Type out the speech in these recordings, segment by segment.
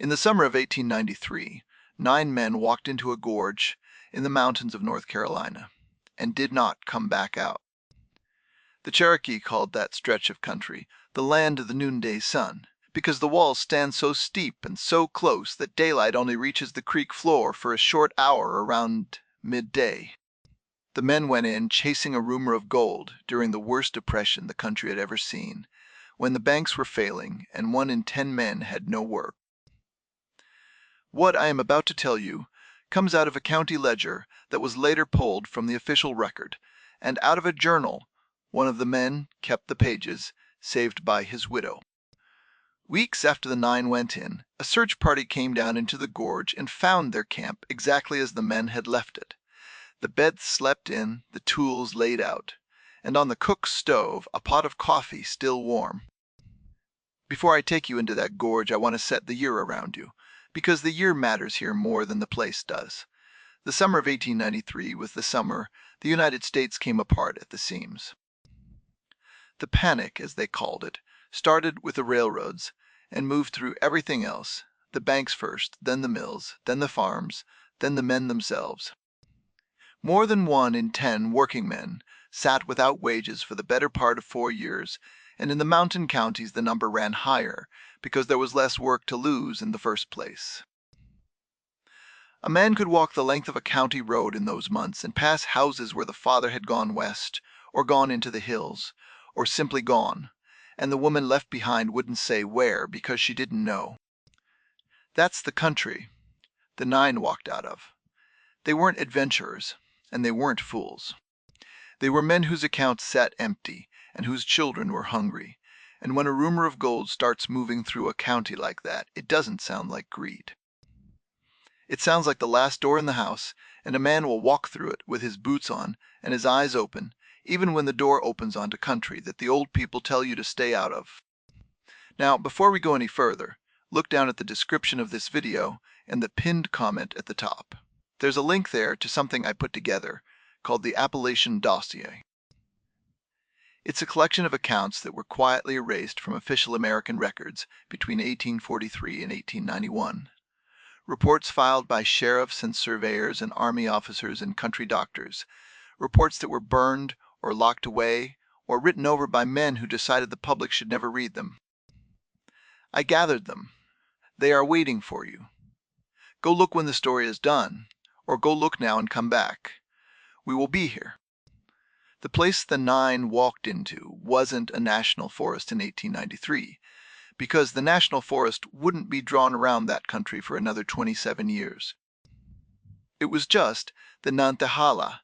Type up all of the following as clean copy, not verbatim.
In the summer of 1893, 9 men walked into a gorge in the mountains of North Carolina and did not come back out. The Cherokee called that stretch of country the land of the noonday sun, because the walls stand so steep and so close that daylight only reaches the creek floor for a short hour around midday. The men went in chasing a rumor of gold during the worst depression the country had ever seen, when the banks were failing and 1 in 10 men had no work. What I am about to tell you comes out of a county ledger that was later pulled from the official record, and out of a journal one of the men kept the pages, saved by his widow. Weeks after the 9 went in, a search party came down into the gorge and found their camp exactly as the men had left it. The beds slept in, the tools laid out, and on the cook's stove a pot of coffee still warm. Before I take you into that gorge, I want to set the year around you, because the year matters here more than the place does. The summer of 1893 was the summer the United States came apart at the seams. The panic, as they called it, started with the railroads and moved through everything else, the banks first, then the mills, then the farms, then the men themselves. More than 1 in 10 working men sat without wages for the better part of 4 years, and in the mountain counties the number ran higher because there was less work to lose in the first place. A man could walk the length of a county road in those months and pass houses where the father had gone west, or gone into the hills, or simply gone, and the woman left behind wouldn't say where because she didn't know. That's the country the 9 walked out of. They weren't adventurers, and they weren't fools. They were men whose accounts sat empty and whose children were hungry, and when a rumor of gold starts moving through a county like that, it doesn't sound like greed. It sounds like the last door in the house, and a man will walk through it with his boots on and his eyes open, even when the door opens onto country that the old people tell you to stay out of. Now, before we go any further, look down at the description of this video and the pinned comment at the top. There's a link there to something I put together called the Appalachian Dossier. It's a collection of accounts that were quietly erased from official American records between 1843 and 1891. Reports filed by sheriffs and surveyors and army officers and country doctors. Reports that were burned or locked away or written over by men who decided the public should never read them. I gathered them. They are waiting for you. Go look when the story is done, or go look now and come back. We will be here. The place the 9 walked into wasn't a national forest in 1893, because the national forest wouldn't be drawn around that country for another 27 years. It was just the Nantahala,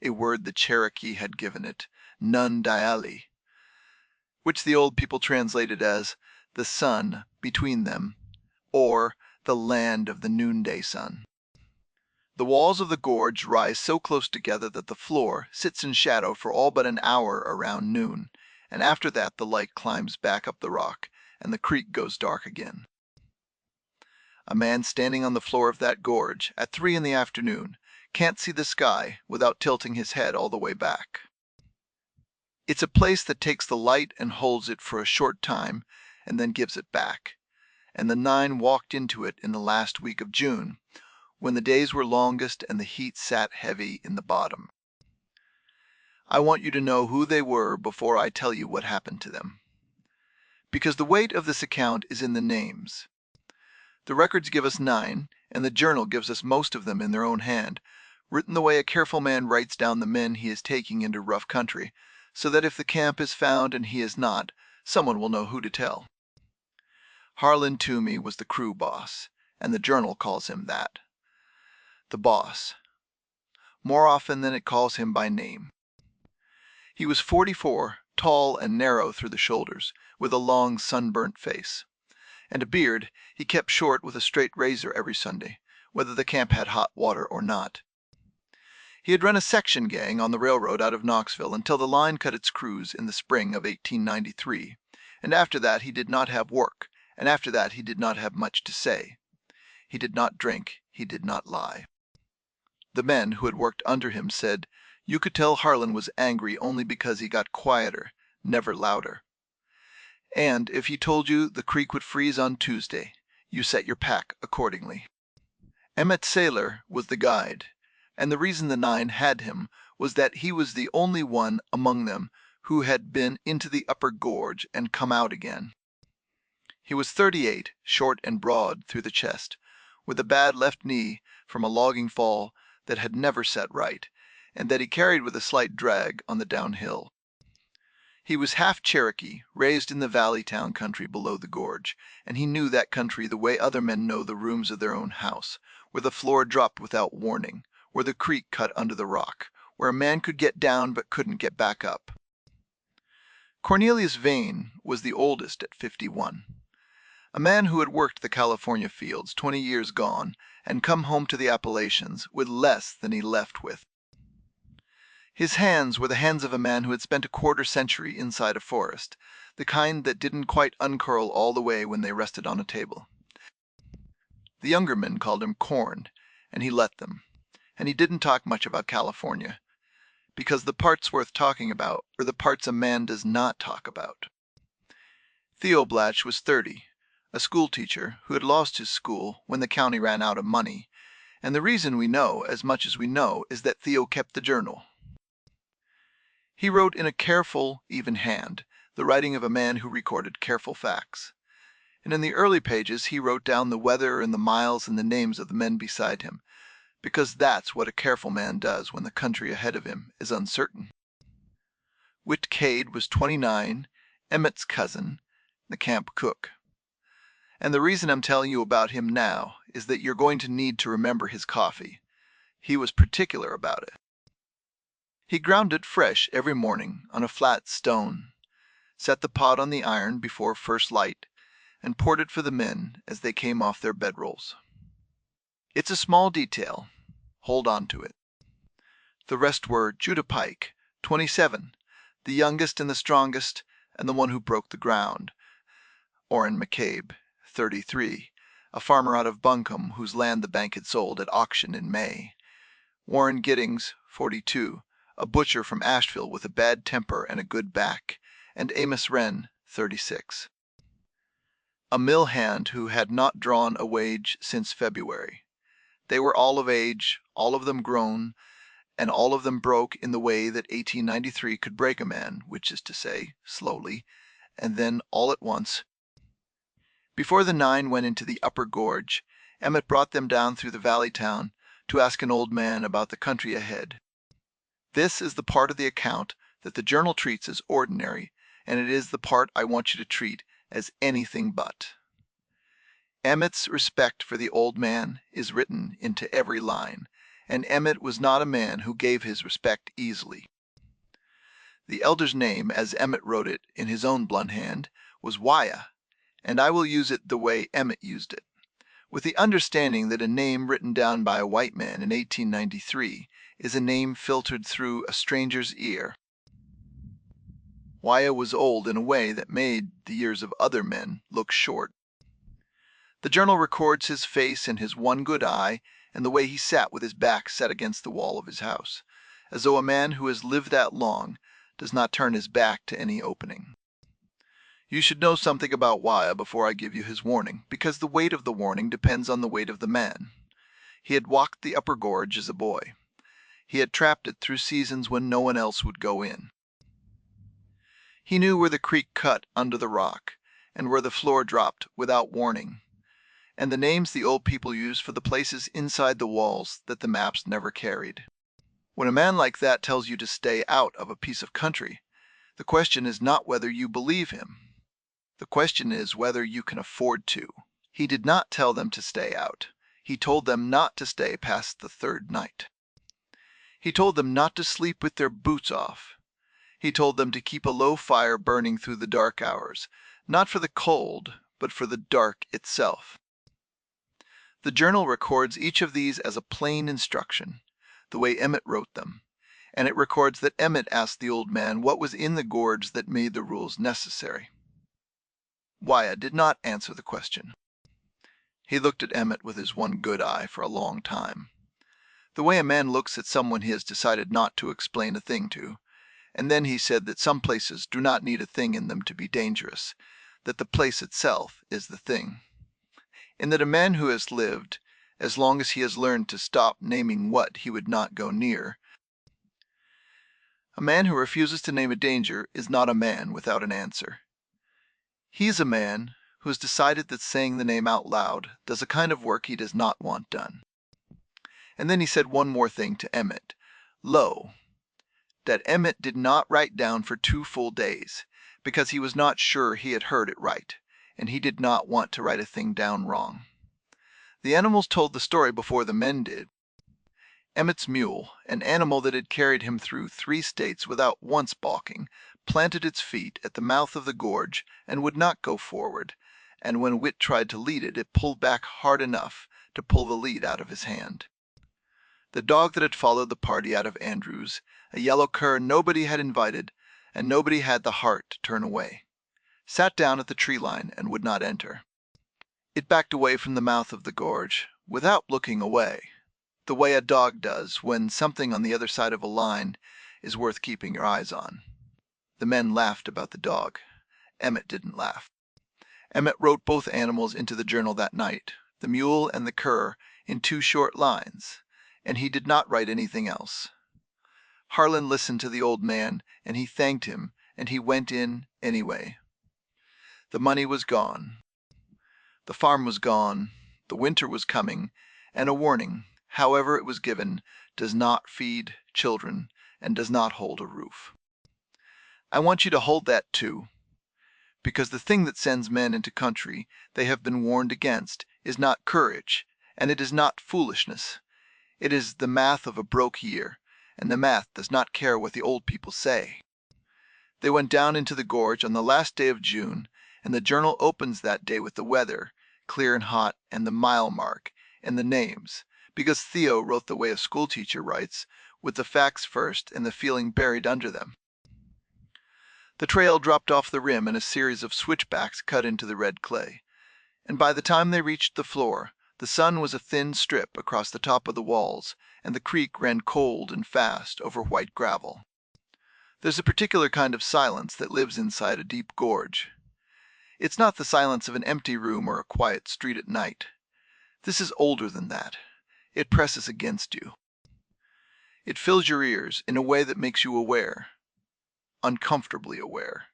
a word the Cherokee had given it, Nantahala, which the old people translated as the sun between them, or the land of the noonday sun. The walls of the gorge rise so close together that the floor sits in shadow for all but an hour around noon, and after that the light climbs back up the rock, and the creek goes dark again. A man standing on the floor of that gorge at 3 in the afternoon can't see the sky without tilting his head all the way back. It's a place that takes the light and holds it for a short time and then gives it back, and the 9 walked into it in the last week of June, when the days were longest and the heat sat heavy in the bottom. I want you to know who they were before I tell you what happened to them, because the weight of this account is in the names. The records give us 9, and the journal gives us most of them in their own hand, written the way a careful man writes down the men he is taking into rough country, so that if the camp is found and he is not, someone will know who to tell. Harlan Toomey was the crew boss, and the journal calls him that. The boss. More often than it calls him by name. He was 44, tall and narrow through the shoulders, with a long sunburnt face. And a beard he kept short with a straight razor every Sunday, whether the camp had hot water or not. He had run a section gang on the railroad out of Knoxville until the line cut its crews in the spring of 1893, and after that he did not have work, and after that he did not have much to say. He did not drink, he did not lie. The men who had worked under him said you could tell Harlan was angry only because he got quieter, never louder. And if he told you the creek would freeze on Tuesday, you set your pack accordingly. Emmett Saylor was the guide, and the reason the 9 had him was that he was the only one among them who had been into the upper gorge and come out again. He was 38, short and broad through the chest, with a bad left knee from a logging fall that had never set right, and that he carried with a slight drag on the downhill. He was half Cherokee, raised in the valley town country below the gorge, and he knew that country the way other men know the rooms of their own house, where the floor dropped without warning, where the creek cut under the rock, where a man could get down but couldn't get back up. Cornelius Vane was the oldest at 51. A man who had worked the California fields 20 years gone and come home to the Appalachians with less than he left with. His hands were the hands of a man who had spent a quarter century inside a forest, the kind that didn't quite uncurl all the way when they rested on a table. The younger men called him Corn, and he let them, and he didn't talk much about California, because the parts worth talking about are the parts a man does not talk about. Theo Blatch was 30, a schoolteacher who had lost his school when the county ran out of money, and the reason we know as much as we know is that Theo kept the journal. He wrote in a careful, even hand, the writing of a man who recorded careful facts. And in the early pages he wrote down the weather and the miles and the names of the men beside him, because that's what a careful man does when the country ahead of him is uncertain. Whit Cade was 29, Emmett's cousin, the camp cook. And the reason I'm telling you about him now is that you're going to need to remember his coffee. He was particular about it. He ground it fresh every morning on a flat stone, set the pot on the iron before first light, and poured it for the men as they came off their bedrolls. It's a small detail. Hold on to it. The rest were Judah Pike, 27, the youngest and the strongest, and the one who broke the ground. Orrin McCabe, 33, a farmer out of Buncombe whose land the bank had sold at auction in May. Warren Giddings, 42, a butcher from Asheville with a bad temper and a good back, and Amos Wren, 36. A mill hand who had not drawn a wage since February. They were all of age, all of them grown, and all of them broke in the way that 1893 could break a man, which is to say, slowly, and then all at once. Before the 9 went into the upper gorge, Emmett brought them down through the valley town to ask an old man about the country ahead. This is the part of the account that the journal treats as ordinary, and it is the part I want you to treat as anything but. Emmett's respect for the old man is written into every line, and Emmett was not a man who gave his respect easily. The elder's name, as Emmett wrote it in his own blunt hand, was Wyatt, and I will use it the way Emmett used it, with the understanding that a name written down by a white man in 1893 is a name filtered through a stranger's ear. Wyatt was old in a way that made the years of other men look short. The journal records his face and his one good eye and the way he sat with his back set against the wall of his house, as though a man who has lived that long does not turn his back to any opening. You should know something about Wyatt before I give you his warning, because the weight of the warning depends on the weight of the man. He had walked the upper gorge as a boy. He had trapped it through seasons when no one else would go in. He knew where the creek cut under the rock, and where the floor dropped without warning, and the names the old people used for the places inside the walls that the maps never carried. When a man like that tells you to stay out of a piece of country, the question is not whether you believe him. The question is whether you can afford to. He did not tell them to stay out. He told them not to stay past the 3rd night. He told them not to sleep with their boots off. He told them to keep a low fire burning through the dark hours, not for the cold, but for the dark itself. The journal records each of these as a plain instruction, the way Emmett wrote them, and it records that Emmett asked the old man what was in the gorge that made the rules necessary. Wyatt did not answer the question. He looked at Emmett with his one good eye for a long time, the way a man looks at someone he has decided not to explain a thing to, and then he said that some places do not need a thing in them to be dangerous, that the place itself is the thing. in that a man who has lived, as long as he has learned to stop naming what he would not go near, a man who refuses to name a danger is not a man without an answer. He is a man who has decided that saying the name out loud does a kind of work he does not want done. And then he said one more thing to Emmett. Lo, that Emmett did not write down for 2 full days, because he was not sure he had heard it right, and he did not want to write a thing down wrong. The animals told the story before the men did. Emmett's mule, an animal that had carried him through 3 states without once balking, planted its feet at the mouth of the gorge and would not go forward, and when Whit tried to lead it, it pulled back hard enough to pull the lead out of his hand. The dog that had followed the party out of Andrews, a yellow cur nobody had invited, and nobody had the heart to turn away, sat down at the tree line and would not enter. It backed away from the mouth of the gorge, without looking away, the way a dog does when something on the other side of a line is worth keeping your eyes on. The men laughed about the dog. Emmett didn't laugh. Emmett wrote both animals into the journal that night, the mule and the cur, in 2 short lines, and he did not write anything else. Harlan listened to the old man, and he thanked him, and he went in anyway. The money was gone. The farm was gone. The winter was coming, and a warning, however it was given, does not feed children and does not hold a roof. I want you to hold that too, because the thing that sends men into country they have been warned against is not courage, and it is not foolishness. It is the math of a broke year, and the math does not care what the old people say. They went down into the gorge on the last day of June, and the journal opens that day with the weather, clear and hot, and the mile mark, and the names, because Theo wrote the way a schoolteacher writes, with the facts first and the feeling buried under them. The trail dropped off the rim in a series of switchbacks cut into the red clay, and by the time they reached the floor, the sun was a thin strip across the top of the walls, and the creek ran cold and fast over white gravel. There's a particular kind of silence that lives inside a deep gorge. It's not the silence of an empty room or a quiet street at night. This is older than that. It presses against you. It fills your ears in a way that makes you aware, uncomfortably aware,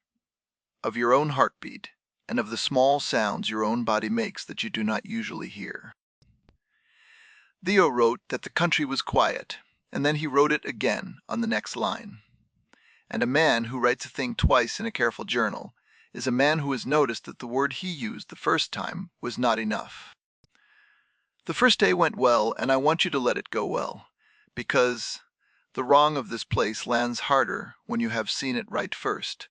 of your own heartbeat and of the small sounds your own body makes that you do not usually hear. Theo wrote that the country was quiet, and then he wrote it again on the next line. And a man who writes a thing twice in a careful journal is a man who has noticed that the word he used the first time was not enough. The first day went well, and I want you to let it go well, because the wrong of this place lands harder when you have seen it right first.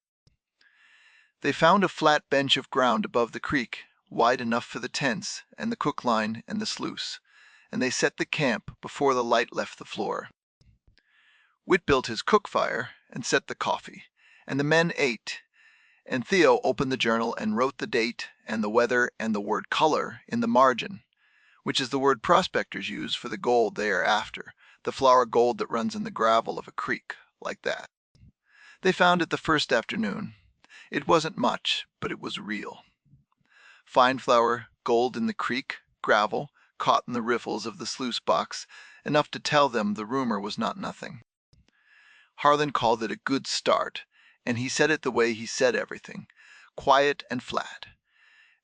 They found a flat bench of ground above the creek, wide enough for the tents and the cook line and the sluice, and they set the camp before the light left the floor. Whit built his cook fire and set the coffee, and the men ate, and Theo opened the journal and wrote the date and the weather and the word color in the margin, which is the word prospectors use for the gold they are after, the flour gold that runs in the gravel of a creek, like that. They found it the first afternoon. It wasn't much, but it was real. Fine flour, gold in the creek, gravel, caught in the riffles of the sluice box, enough to tell them the rumor was not nothing. Harlan called it a good start, and he said it the way he said everything, quiet and flat.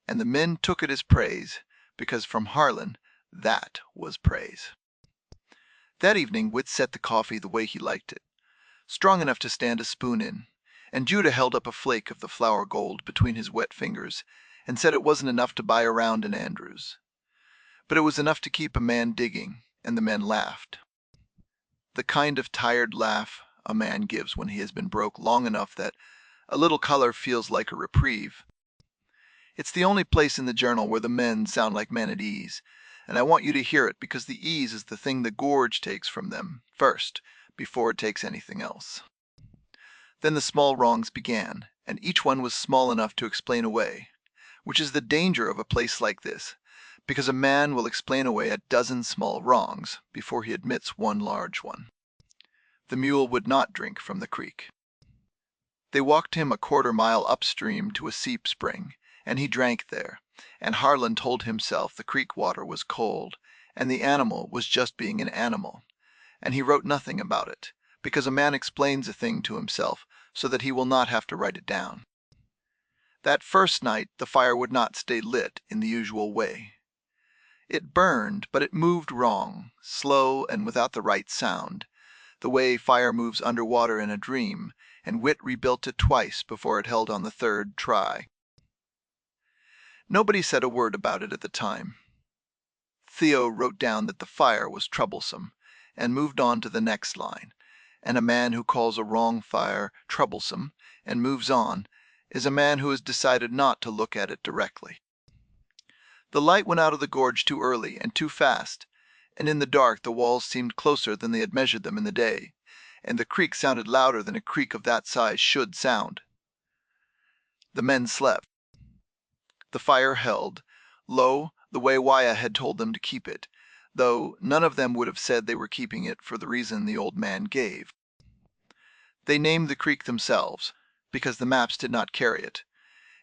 And the men took it as praise, because from Harlan, that was praise. That evening Whit set the coffee the way he liked it, strong enough to stand a spoon in, and Judah held up a flake of the flour gold between his wet fingers, and said it wasn't enough to buy a round in Andrews. But it was enough to keep a man digging, and the men laughed. The kind of tired laugh a man gives when he has been broke long enough that a little color feels like a reprieve. It's the only place in the journal where the men sound like men at ease, and I want you to hear it because the ease is the thing the gorge takes from them first, before it takes anything else. Then the small wrongs began, and each one was small enough to explain away, which is the danger of a place like this, because a man will explain away a dozen small wrongs before he admits one large one. The mule would not drink from the creek. They walked him a 1/4 mile upstream to a seep spring, and he drank there, and Harlan told himself the creek water was cold, and the animal was just being an animal, and he wrote nothing about it, because a man explains a thing to himself so that he will not have to write it down. That first night the fire would not stay lit in the usual way. It burned, but it moved wrong, slow and without the right sound, the way fire moves underwater in a dream, and Whit rebuilt it twice before it held on the third try. Nobody said a word about it at the time. Theo wrote down that the fire was troublesome, and moved on to the next line, and a man who calls a wrong fire troublesome and moves on is a man who has decided not to look at it directly. The light went out of the gorge too early and too fast, and in the dark the walls seemed closer than they had measured them in the day, and the creek sounded louder than a creek of that size should sound. The men slept. The fire held, low the way Wyatt had told them to keep it, though none of them would have said they were keeping it for the reason the old man gave. They named the creek themselves, because the maps did not carry it,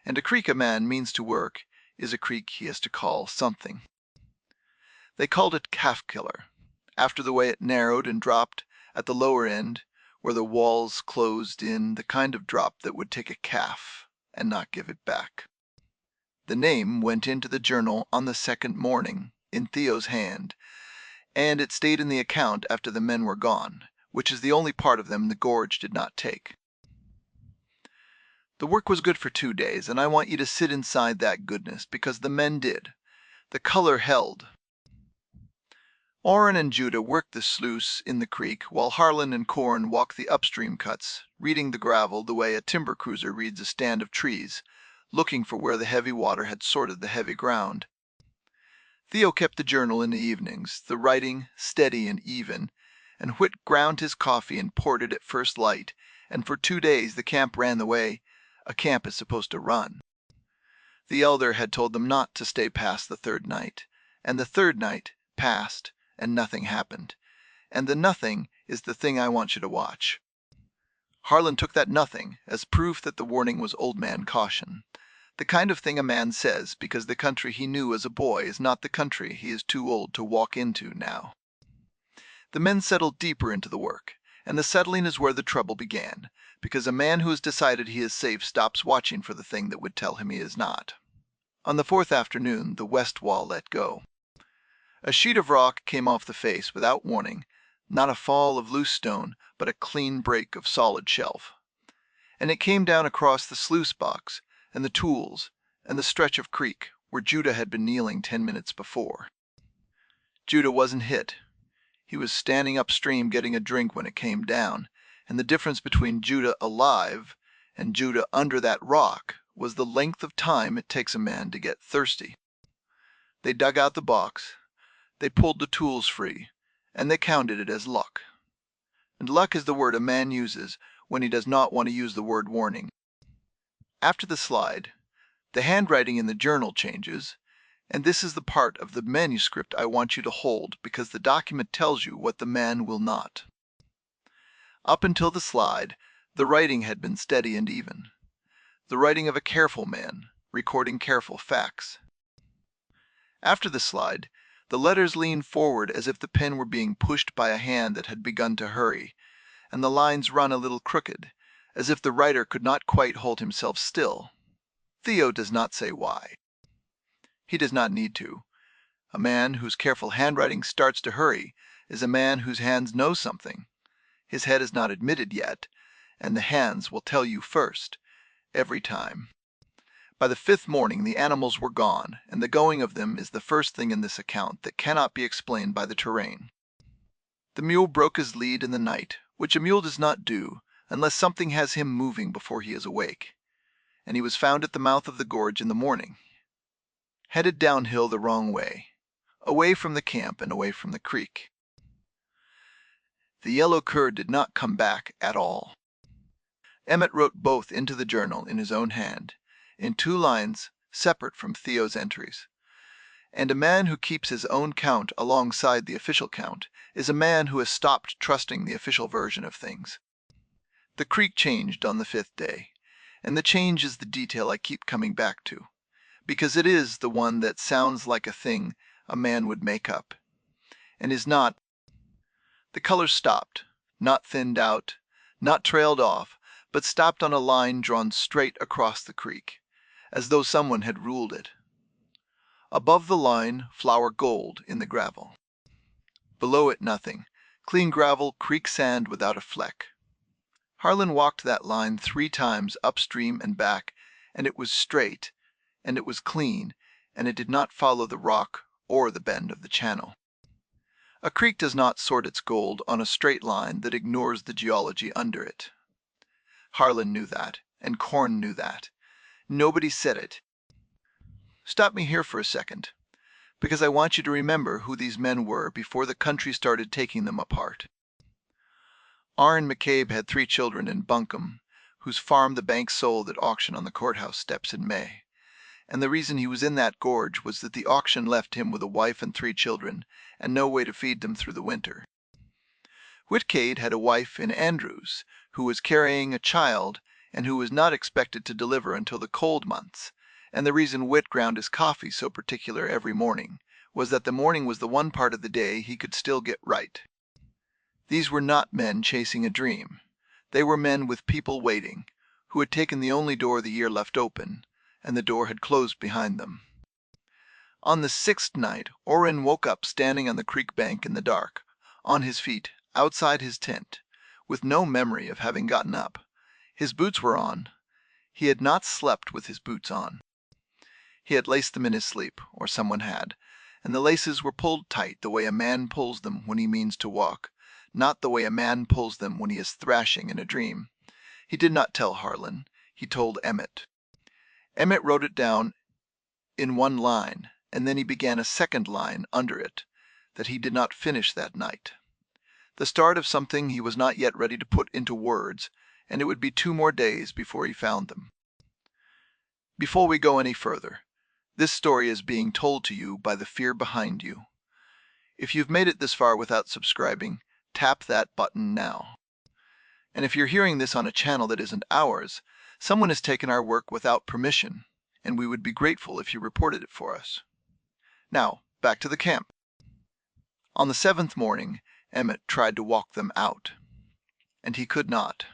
and a creek a man means to work is a creek he has to call something. They called it Calf Killer, after the way it narrowed and dropped at the lower end, where the walls closed in the kind of drop that would take a calf and not give it back. The name went into the journal on the second morning, in Theo's hand, and it stayed in the account after the men were gone, which is the only part of them the gorge did not take. The work was good for 2 days, and I want you to sit inside that goodness, because the men did. The color held. Orrin and Judah worked the sluice in the creek, while Harlan and Corn walked the upstream cuts, reading the gravel the way a timber cruiser reads a stand of trees, looking for where the heavy water had sorted the heavy ground. Theo kept the journal in the evenings, the writing steady and even, and Whit ground his coffee and poured it at first light, and for 2 days the camp ran the way a camp is supposed to run. The elder had told them not to stay past the third night, and the third night passed, and nothing happened, and the nothing is the thing I want you to watch. Harlan took that nothing as proof that the warning was old man caution, the kind of thing a man says because the country he knew as a boy is not the country he is too old to walk into now. The men settled deeper into the work, and the settling is where the trouble began, because a man who has decided he is safe stops watching for the thing that would tell him he is not. On the fourth afternoon the west wall let go. A sheet of rock came off the face without warning, not a fall of loose stone, but a clean break of solid shelf. And it came down across the sluice box, and the tools, and the stretch of creek where Judah had been kneeling 10 minutes before. Judah wasn't hit. He was standing upstream getting a drink when it came down, and the difference between Judah alive and Judah under that rock was the length of time it takes a man to get thirsty. They dug out the box, they pulled the tools free, and they counted it as luck. And luck is the word a man uses when he does not want to use the word warning. After the slide, the handwriting in the journal changes, and this is the part of the manuscript I want you to hold because the document tells you what the man will not. Up until the slide, the writing had been steady and even, the writing of a careful man, recording careful facts. After the slide, the letters lean forward as if the pen were being pushed by a hand that had begun to hurry, and the lines run a little crooked, as if the writer could not quite hold himself still. Theo does not say why. He does not need to. A man whose careful handwriting starts to hurry is a man whose hands know something. His head is not admitted yet, and the hands will tell you first, every time. By the 5th morning the animals were gone, and the going of them is the first thing in this account that cannot be explained by the terrain. The mule broke his lead in the night, which a mule does not do unless something has him moving before he is awake, and he was found at the mouth of the gorge in the morning, headed downhill the wrong way, away from the camp and away from the creek. The yellow cur did not come back at all. Emmett wrote both into the journal in his own hand, in 2 lines separate from Theo's entries. And a man who keeps his own count alongside the official count is a man who has stopped trusting the official version of things. The creek changed on the 5th day, and the change is the detail I keep coming back to. because it is the one that sounds like a thing a man would make up, and is not. The color stopped, not thinned out, not trailed off, but stopped on a line drawn straight across the creek, as though someone had ruled it. Above the line, flower gold in the gravel. Below it nothing, clean gravel, creek sand without a fleck. Harlan walked that line 3 times upstream and back, and it was straight, and it was clean, and it did not follow the rock or the bend of the channel. A creek does not sort its gold on a straight line that ignores the geology under it. Harlan knew that, and Korn knew that. Nobody said it. Stop me here for a second, because I want you to remember who these men were before the country started taking them apart. Arn McCabe had 3 children in Buncombe, whose farm the bank sold at auction on the courthouse steps in May. And the reason he was in that gorge was that the auction left him with a wife and 3 children, and no way to feed them through the winter. Whitcade had a wife in Andrews, who was carrying a child, and who was not expected to deliver until the cold months, and the reason Whit ground his coffee so particular every morning was that the morning was the one part of the day he could still get right. These were not men chasing a dream. They were men with people waiting, who had taken the only door the year left open, and the door had closed behind them. On the 6th night, Orrin woke up standing on the creek bank in the dark, on his feet, outside his tent, with no memory of having gotten up. His boots were on. He had not slept with his boots on. He had laced them in his sleep, or someone had, and the laces were pulled tight the way a man pulls them when he means to walk, not the way a man pulls them when he is thrashing in a dream. He did not tell Harlan. He told Emmett. Emmett wrote it down in one line, and then he began a second line under it that he did not finish that night. The start of something he was not yet ready to put into words, and it would be 2 more days before he found them. Before we go any further, this story is being told to you by the fear behind you. If you've made it this far without subscribing, tap that button now. And if you're hearing this on a channel that isn't ours, someone has taken our work without permission, and we would be grateful if you reported it for us. Now, back to the camp. On the 7th morning, Emmett tried to walk them out, and he could not.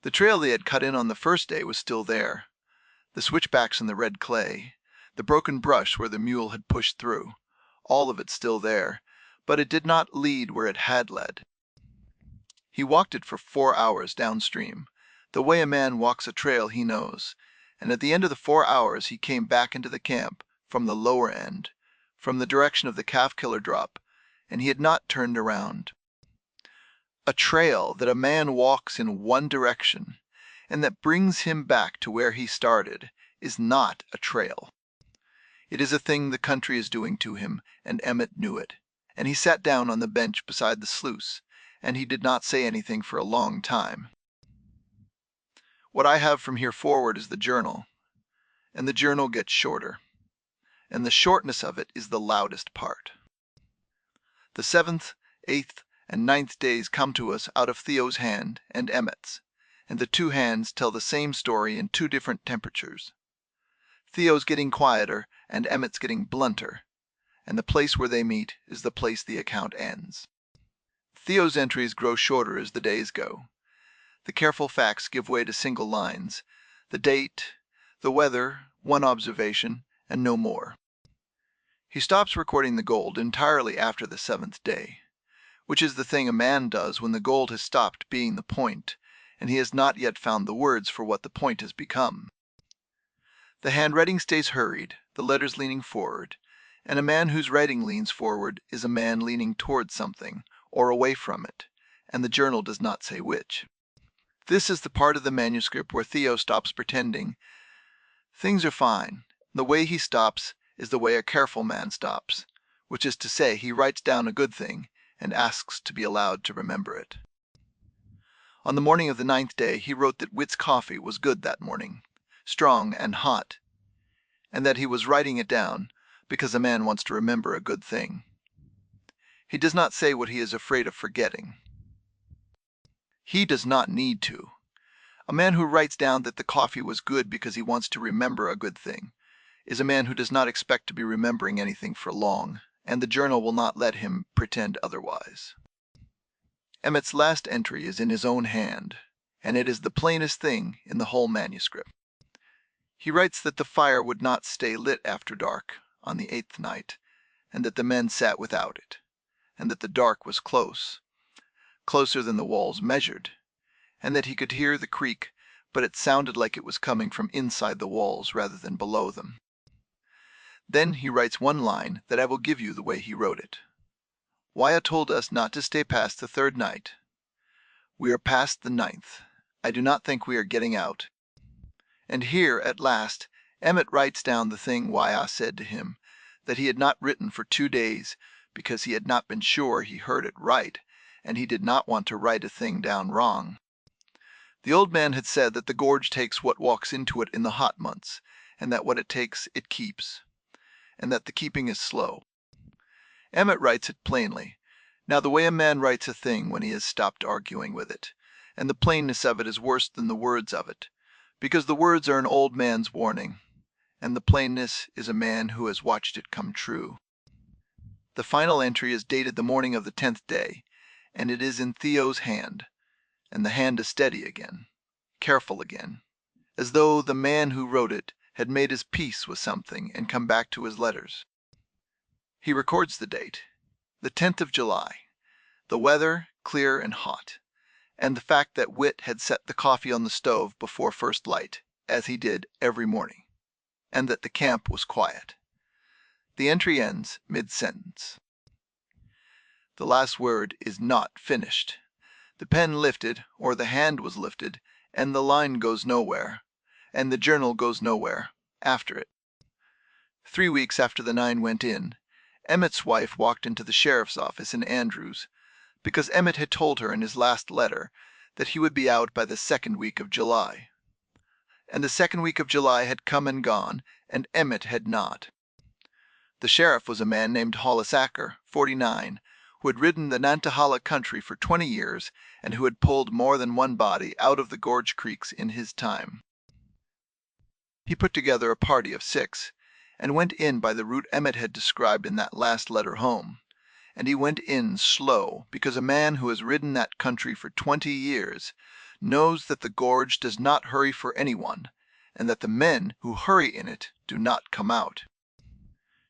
The trail they had cut in on the first day was still there. The switchbacks in the red clay, the broken brush where the mule had pushed through, all of it still there, but it did not lead where it had led. He walked it for 4 hours downstream, the way a man walks a trail he knows, and at the end of the 4 hours he came back into the camp from the lower end, from the direction of the calf killer drop, and he had not turned around. A trail that a man walks in one direction, and that brings him back to where he started, is not a trail. It is a thing the country is doing to him, and Emmett knew it, and he sat down on the bench beside the sluice, and he did not say anything for a long time. What I have from here forward is the journal, and the journal gets shorter, and the shortness of it is the loudest part. The 7th, 8th, and 9th days come to us out of Theo's hand and Emmett's, and the 2 hands tell the same story in 2 different temperatures. Theo's getting quieter and Emmett's getting blunter, and the place where they meet is the place the account ends. Theo's entries grow shorter as the days go. The careful facts give way to single lines, the date, the weather, 1 observation, and no more. He stops recording the gold entirely after the 7th day, which is the thing a man does when the gold has stopped being the point, and he has not yet found the words for what the point has become. The handwriting stays hurried, the letters leaning forward, and a man whose writing leans forward is a man leaning towards something, or away from it, and the journal does not say which. This is the part of the manuscript where Theo stops pretending. Things are fine. The way he stops is the way a careful man stops, which is to say he writes down a good thing and asks to be allowed to remember it. On the morning of the 9th day he wrote that Whit's coffee was good that morning, strong and hot, and that he was writing it down because a man wants to remember a good thing. He does not say what he is afraid of forgetting. He does not need to. A man who writes down that the coffee was good because he wants to remember a good thing is a man who does not expect to be remembering anything for long, and the journal will not let him pretend otherwise. Emmett's last entry is in his own hand, and it is the plainest thing in the whole manuscript. He writes that the fire would not stay lit after dark on the 8th night, and that the men sat without it, and that the dark was close, closer than the walls measured, and that he could hear the creak, but it sounded like it was coming from inside the walls rather than below them. Then he writes one line that I will give you the way he wrote it. Wyatt told us not to stay past the 3rd night. We are past the 9th. I do not think we are getting out. And here, at last, Emmett writes down the thing Wyatt said to him, that he had not written for 2 days, because he had not been sure he heard it right, and he did not want to write a thing down wrong. The old man had said that the gorge takes what walks into it in the hot months, and that what it takes it keeps, and that the keeping is slow. Emmett writes it plainly, now the way a man writes a thing when he has stopped arguing with it, and the plainness of it is worse than the words of it, because the words are an old man's warning, and the plainness is a man who has watched it come true. The final entry is dated the morning of the 10th day, and it is in Theo's hand, and the hand is steady again, careful again, as though the man who wrote it had made his peace with something and come back to his letters. He records the date, the 10th of July, the weather clear and hot, and the fact that Whit had set the coffee on the stove before first light, as he did every morning, and that the camp was quiet. The entry ends mid-sentence. The last word is not finished. The pen lifted, or the hand was lifted, and the line goes nowhere, and the journal goes nowhere, after it. 3 weeks after the 9 went in, Emmett's wife walked into the sheriff's office in Andrews, because Emmett had told her in his last letter that he would be out by the 2nd week of July. And the 2nd week of July had come and gone, and Emmett had not. The sheriff was a man named Hollis Acker, 49, who had ridden the Nantahala country for 20 years, and who had pulled more than one body out of the gorge creeks in his time. He put together a party of 6, and went in by the route Emmett had described in that last letter home, and he went in slow, because a man who has ridden that country for 20 years knows that the gorge does not hurry for anyone, and that the men who hurry in it do not come out.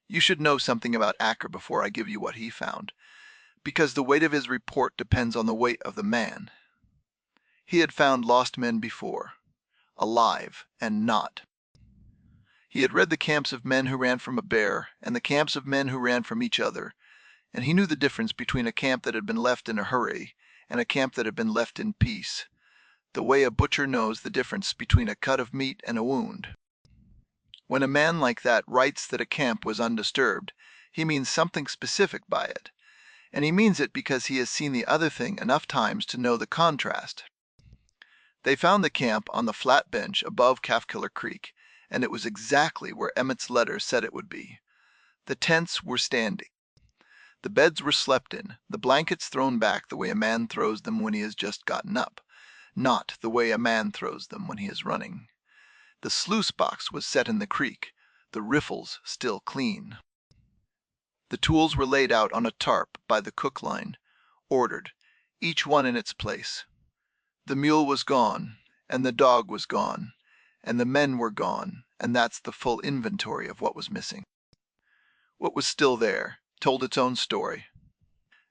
You should know something about Acker before I give you what he found, because the weight of his report depends on the weight of the man. He had found lost men before, alive and not. He had read the camps of men who ran from a bear, and the camps of men who ran from each other, and he knew the difference between a camp that had been left in a hurry and a camp that had been left in peace, the way a butcher knows the difference between a cut of meat and a wound. When a man like that writes that a camp was undisturbed, he means something specific by it, and he means it because he has seen the other thing enough times to know the contrast. They found the camp on the flat bench above Calfkiller Creek, and it was exactly where Emmett's letter said it would be. The tents were standing. The beds were slept in, the blankets thrown back the way a man throws them when he has just gotten up, not the way a man throws them when he is running. The sluice box was set in the creek, the riffles still clean. The tools were laid out on a tarp by the cook line, ordered, each one in its place. The mule was gone, and the dog was gone, and the men were gone, and that's the full inventory of what was missing. What was still there told its own story,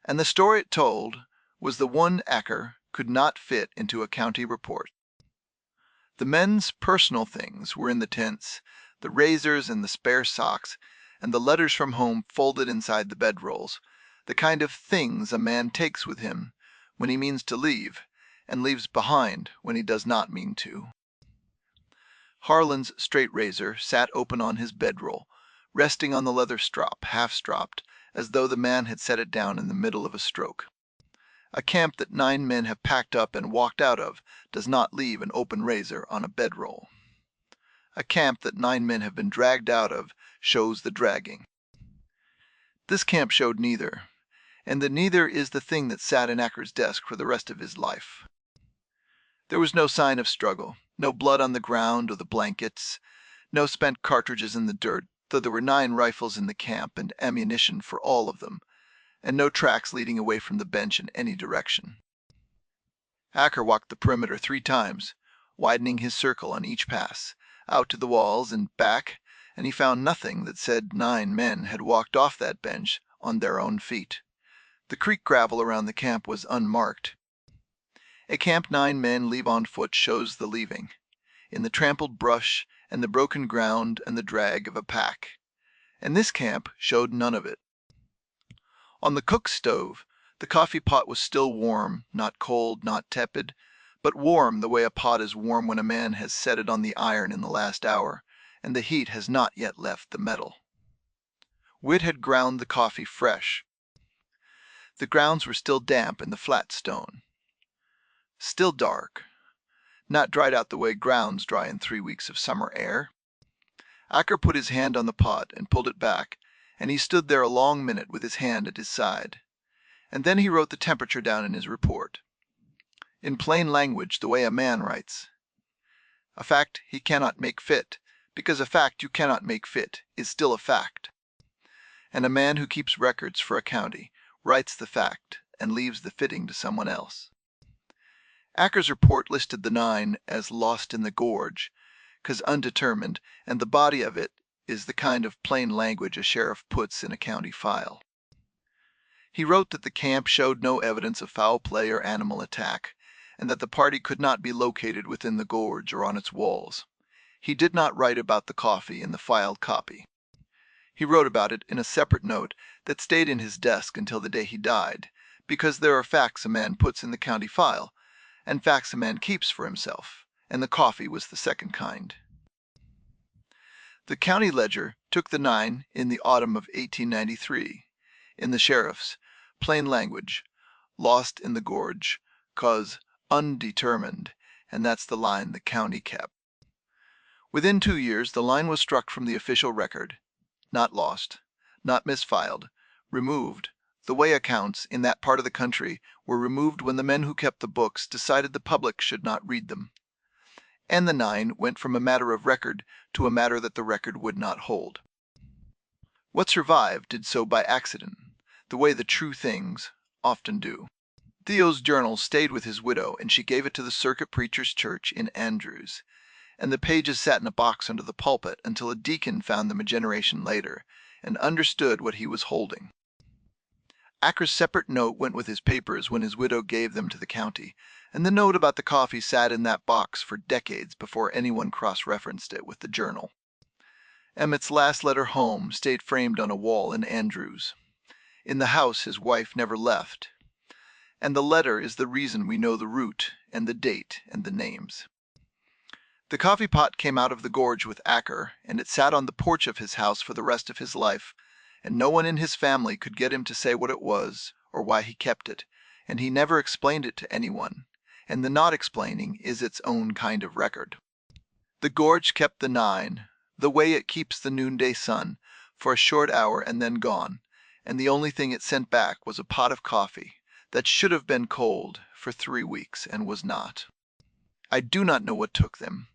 and the story it told was the one Acker could not fit into a county report. The men's personal things were in the tents, the razors and the spare socks, and the letters from home folded inside the bedrolls, the kind of things a man takes with him when he means to leave, and leaves behind when he does not mean to. Harlan's straight razor sat open on his bedroll, resting on the leather strop, half-stropped, as though the man had set it down in the middle of a stroke. A camp that 9 men have packed up and walked out of does not leave an open razor on a bedroll. A camp that 9 men have been dragged out of shows the dragging. This camp showed neither, and the neither is the thing that sat in Acker's desk for the rest of his life. There was no sign of struggle, no blood on the ground or the blankets, No spent cartridges in the dirt, though there were 9 rifles in the camp and ammunition for all of them, and no tracks leading away from the bench in any direction. Acker walked the perimeter 3 times, widening his circle on each pass, out to the walls and back, and he found nothing that said 9 men had walked off that bench on their own feet. The creek gravel around the camp was unmarked. A camp 9 men leave on foot shows the leaving, in the trampled brush and the broken ground and the drag of a pack, and this camp showed none of it. On the cook stove, the coffee pot was still warm, not cold, not tepid, but warm the way a pot is warm when a man has set it on the iron in the last hour, and the heat has not yet left the metal. Whit had ground the coffee fresh. The grounds were still damp in the flat stone. Still dark. Not dried out the way grounds dry in 3 weeks of summer air. Acker put his hand on the pot and pulled it back, and he stood there a long minute with his hand at his side. And then he wrote the temperature down in his report. In plain language, the way a man writes. A fact he cannot make fit, because a fact you cannot make fit is still a fact. And a man who keeps records for a county writes the fact and leaves the fitting to someone else. Acker's report listed the 9 as lost in the gorge, 'cause undetermined, and the body of it is the kind of plain language a sheriff puts in a county file. He wrote that the camp showed no evidence of foul play or animal attack, and that the party could not be located within the gorge or on its walls. He did not write about the coffee in the filed copy. He wrote about it in a separate note that stayed in his desk until the day he died, because there are facts a man puts in the county file, and facts a man keeps for himself, and the coffee was the second kind. The county ledger took the 9 in the autumn of 1893. In the sheriff's, plain language, lost in the gorge, 'cause undetermined, and that's the line the county kept. Within 2 years the line was struck from the official record, not lost, not misfiled, removed, the way accounts in that part of the country were removed when the men who kept the books decided the public should not read them. And the 9 went from a matter of record to a matter that the record would not hold. What survived did so by accident, the way the true things often do. Theo's journal stayed with his widow, and she gave it to the Circuit Preacher's Church in Andrews, and the pages sat in a box under the pulpit until a deacon found them a generation later, and understood what he was holding. Acker's separate note went with his papers when his widow gave them to the county, and the note about the coffee sat in that box for decades before anyone cross-referenced it with the journal. Emmett's last letter home stayed framed on a wall in Andrews. In the house his wife never left, and the letter is the reason we know the route and the date and the names. The coffee pot came out of the gorge with Acker, and it sat on the porch of his house for the rest of his life, and no one in his family could get him to say what it was or why he kept it, and he never explained it to anyone, and the not explaining is its own kind of record. The gorge kept the 9, the way it keeps the noonday sun, for a short hour and then gone, and the only thing it sent back was a pot of coffee that should have been cold for 3 weeks and was not. I do not know what took them,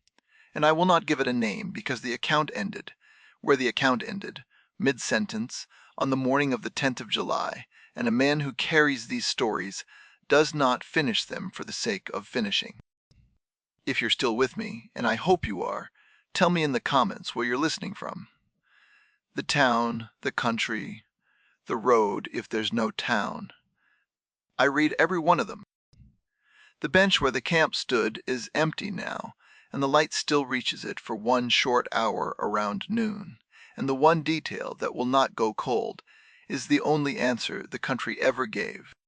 and I will not give it a name because the account ended, where the account ended, mid-sentence, on the morning of the 10th of July, and a man who carries these stories does not finish them for the sake of finishing. If you're still with me, and I hope you are, tell me in the comments where you're listening from. The town, the country, the road if there's no town. I read every one of them. The bench where the camp stood is empty now, and the light still reaches it for 1 short hour around noon, and the one detail that will not go cold is the only answer the country ever gave